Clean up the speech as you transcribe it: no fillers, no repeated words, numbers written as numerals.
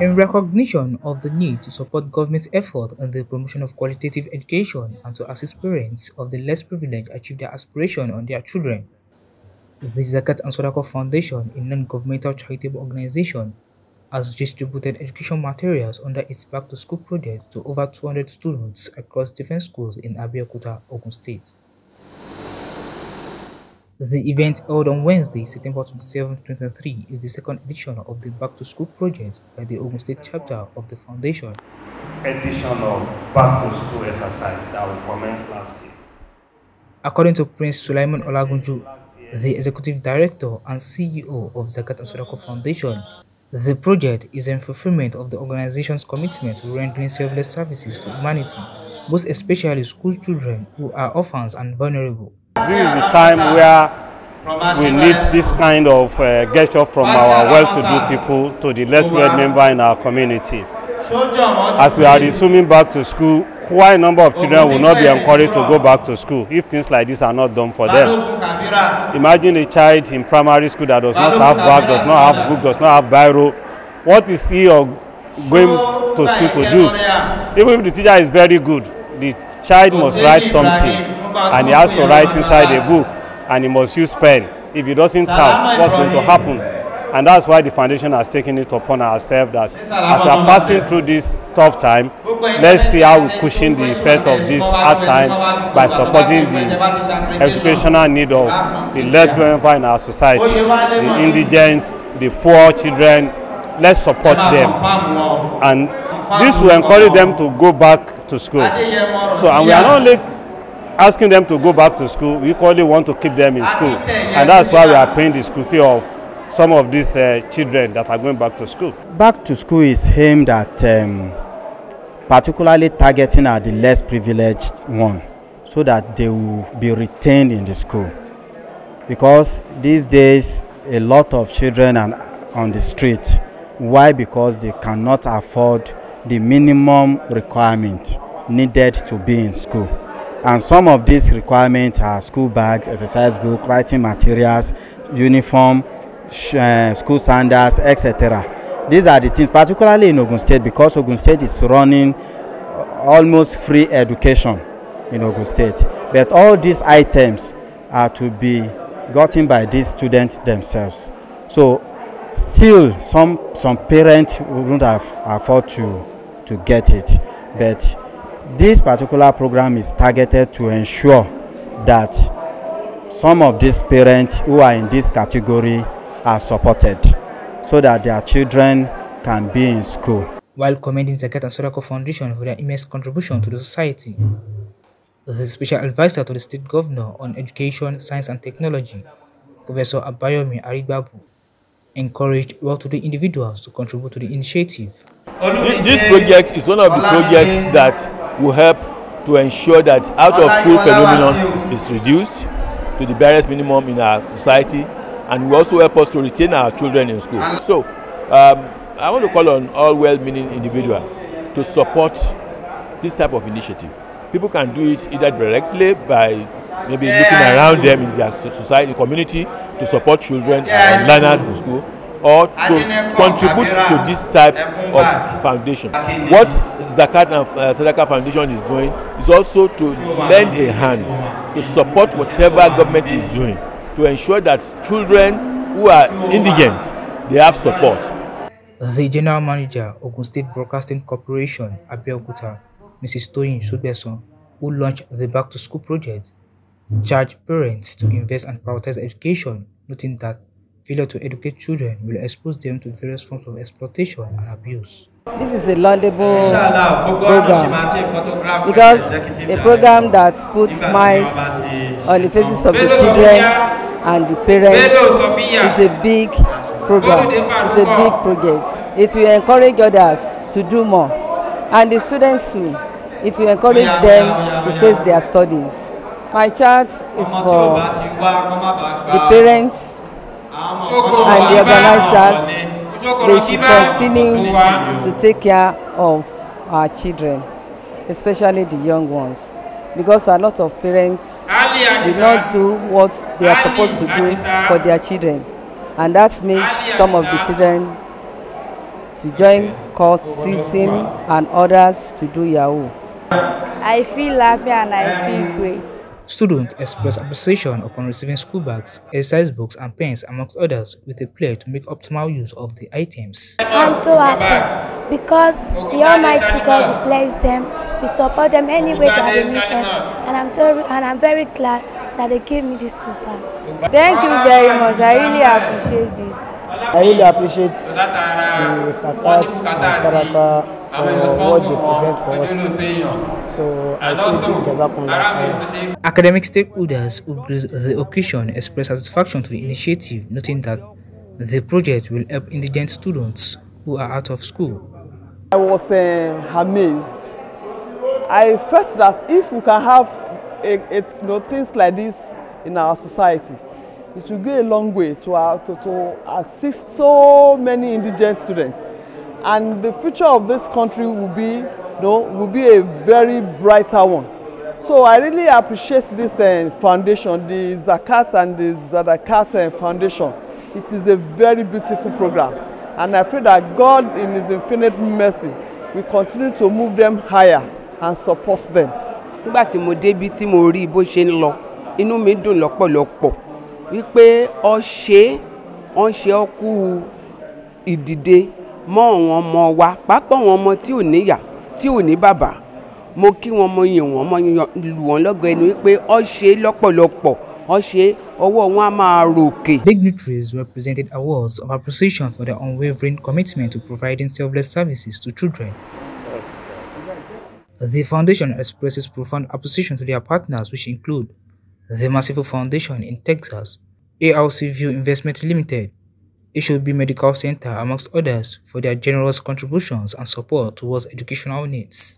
In recognition of the need to support government's effort in the promotion of qualitative education and to assist parents of the less privileged achieve their aspiration on their children, the Zakat and Sodako Foundation, a non-governmental charitable organization, has distributed education materials under its Back to School project to over 200 students across different schools in Abeokuta, Ogun State. The event held on Wednesday, September 27, 2023, is the second edition of the Back to School project by the Ogun State chapter of the foundation. Edition of Back to School exercise that we commenced last year. According to Prince Sulaiman Olagunju, the Executive Director and CEO of Zakat and Sodako Foundation, the project is in fulfillment of the organization's commitment to rendering selfless services to humanity, most especially school children who are orphans and vulnerable. This is the time where we need this kind of gesture from our well-to-do people to the less privileged member in our community. As we are resuming back to school, quite a number of children will not be encouraged to go back to school if things like this are not done for them. Imagine a child in primary school that does not have bag, does not have book, does not have biro. What is he going to school to do? Even if the teacher is very good, the child must write something, and he has to write inside a book, and he must use pen. If he doesn't have, what's going to happen? And that's why the foundation has taken it upon ourselves that as we are passing through this tough time, let's see how we cushion the effect of this hard time by supporting the educational need of the less member in our society, the indigent, the poor children. Let's support them, and this will encourage them to go back to school. So, and we are not only asking them to go back to school, we equally want to keep them in school, and that's why we are paying the school fee of some of these children that are going back to school. Back to school is aimed at particularly targeting at the less privileged one, so that they will be retained in the school. Because these days, a lot of children are on the street. Why? Because they cannot afford the minimum requirement needed to be in school. And some of these requirements are school bags, exercise book, writing materials, uniform, school sandals, etc. These are the things, particularly in Ogun State, because Ogun State is running almost free education in Ogun State. But all these items are to be gotten by these students themselves. So still some parents wouldn't have afford to get it. But this particular program is targeted to ensure that some of these parents who are in this category are supported so that their children can be in school. While commending Zakat and Sodako Foundation for their immense contribution to the society, the Special Advisor to the State Governor on Education, Science and Technology, Professor Abayomi Aribabu, encouraged well-to-do individuals to contribute to the initiative. This project is one of the projects that will help to ensure that out-of-school phenomenon is reduced to the barest minimum in our society, and will also help us to retain our children in school. So I want to call on all well-meaning individuals to support this type of initiative. People can do it either directly by maybe looking around them in their society, community, to support children and learners in school, or to contribute to this type of foundation. What Zakat and Sodako Foundation is doing is also to lend a hand to support whatever government is doing, to ensure that children who are indigent, they have support. The General Manager, Ogun State Broadcasting Corporation, Abeokuta, Mrs. Toyin Subeson, who launched the Back to School project, charged parents to invest and prioritize education, noting that failure to educate children will expose them to various forms of exploitation and abuse. This is a laudable program because a program that puts smiles on the faces of the children and the parents is a big program. It's a big project. It will encourage others to do more, and the students too. It will encourage them to face their studies. My charge is for the parents and the organizers. They should continue to take care of our children, especially the young ones, because a lot of parents do not do what they are supposed to do for their children, and that makes some of the children to join cultism and others to do Yahoo. I feel happy and I feel great. Students express appreciation upon receiving school bags, exercise books and pens amongst others, with a pledge to make optimal use of the items. I'm so happy because the Almighty God will bless them, we support them any way that they need help, and I'm very glad that they gave me this school bag. Thank you very much. I really appreciate this. I really appreciate the Zakat and Sadaqah for what they present for us. So I say big jazakumullah khair. Academic stakeholders who graced the occasion expressed satisfaction to the initiative, noting that the project will help indigent students who are out of school. I was amazed. I felt that if we can have things like this in our society, it will go a long way to assist so many indigent students, and the future of this country will be a very brighter one. So I really appreciate this foundation, the Zakat and the Zadakat Foundation. It is a very beautiful program, and I pray that God in His infinite mercy will continue to move them higher and support them. Nígbà tí mo débi tí mo rí bó ṣe ń lọ, inú mi dùn lọ́pọ̀lọpọ̀ wípé ó ṣe ọkú ìdìde mọ́ àwọn ọmọ wa, pàápàá àwọn ọmọ tí ò níyà, tí ò ní bàbá. Mo kí wọn, mo yìn wọ́n, mo lù wọ́n lọ́gọ ẹnu wípé ó ṣe lọ́pọ̀lọpọ̀, ó ṣe ọwọ́ wọn á máa ròkè. Dignitaries were presented awards of appreciation for their unwavering commitment to providing selfless services to children. The foundation expresses profound appreciation to their partners, which include the Merciful Foundation in Texas, ARC View Investment Limited, HOB Medical Center, amongst others, for their generous contributions and support towards educational needs.